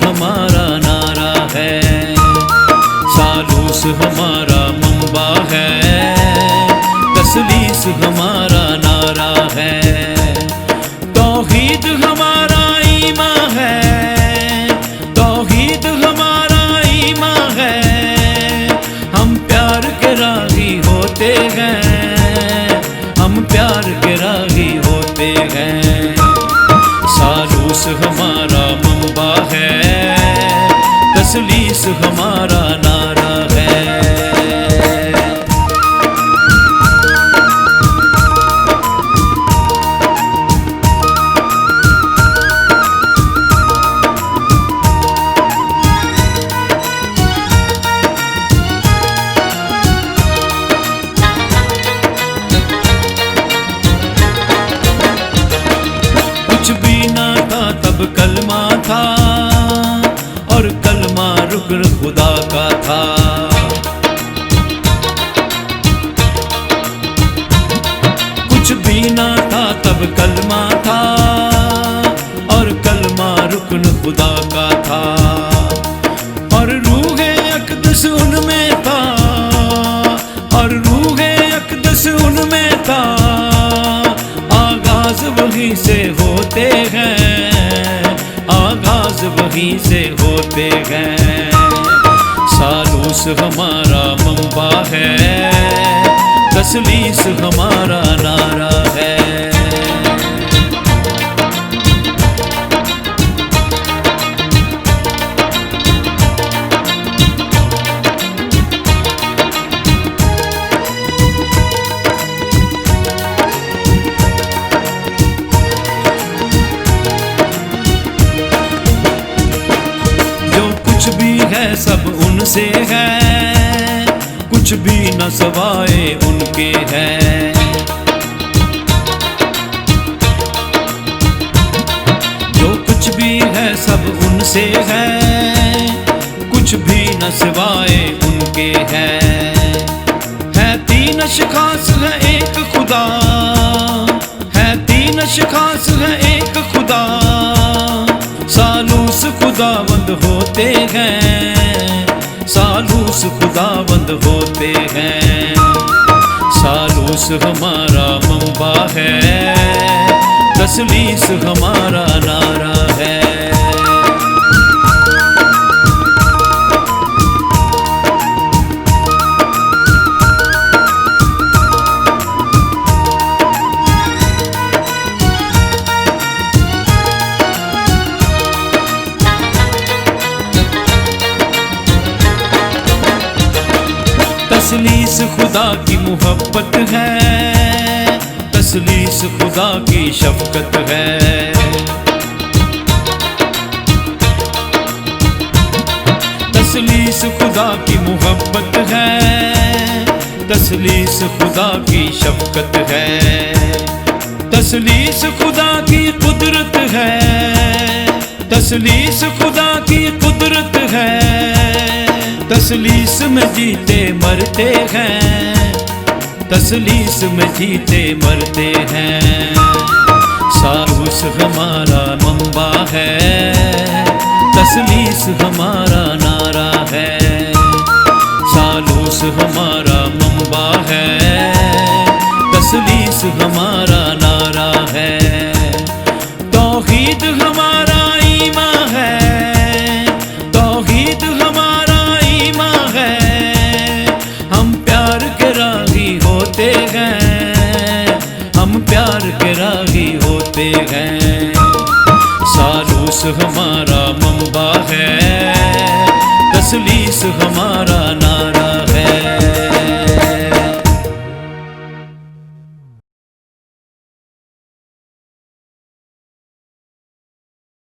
हमारा नारा है, सालूस हमारा मंबा है, तसलीस हमारा नारा है। तौहीद हमारा ईमान है, तौहीद हमारा ईमान है। हम प्यार के राही होते हैं, हम प्यार के राही होते हैं। सालूस हमारा मंबा है, तसलीस हमारा नारा है। कुछ भी ना था तब कलमा था, और कलमा रुकन खुदा का था। कुछ भी ना था तब कलमा था, और कलमा रुकन खुदा का था। और रूहे अक़दस उनमें था, और रूहे अक़दस उनमें था। आगाज वहीं से होते हैं, आगाज वहीं से होते हैं। सालूस हमारा मंबा है, तसलीस हमारा नारा है। कुछ भी है सब उनसे है, कुछ भी न सवाए उनके है। जो कुछ भी है सब उनसे है, कुछ भी न सिवाय उनके है। तीन अशखास है एक खुदा, है तीन अशखास है एक खुदा। सालूस खुदावंद होते हैं, सालूस खुदावंद होते हैं। सालूस हमारा मंबा है, तसलीस हमारा नारा है। तसलीस खुदा की मोहब्बत है, तसलीस खुदा की शफकत है। तसलीस खुदा की मोहब्बत है, तसलीस खुदा की शफकत है। तसलीस खुदा की कुदरत है, तसलीस खुदा की कुदरत है। तसलीस में जीते मरते हैं, तसलीस में जीते मरते हैं। सालूस हमारा मंबा है, तसलीस हमारा नारा है। सालूस हमारा मंबा है, तसलीस हमारा नारा है। तौहीद हमारा ईमान है, तौहीद हमारा ईमान है। हम प्यार के राही होते हैं, हम प्यार के राही होते हैं। सालूस हमारा मंबा है, तसलीस हमारा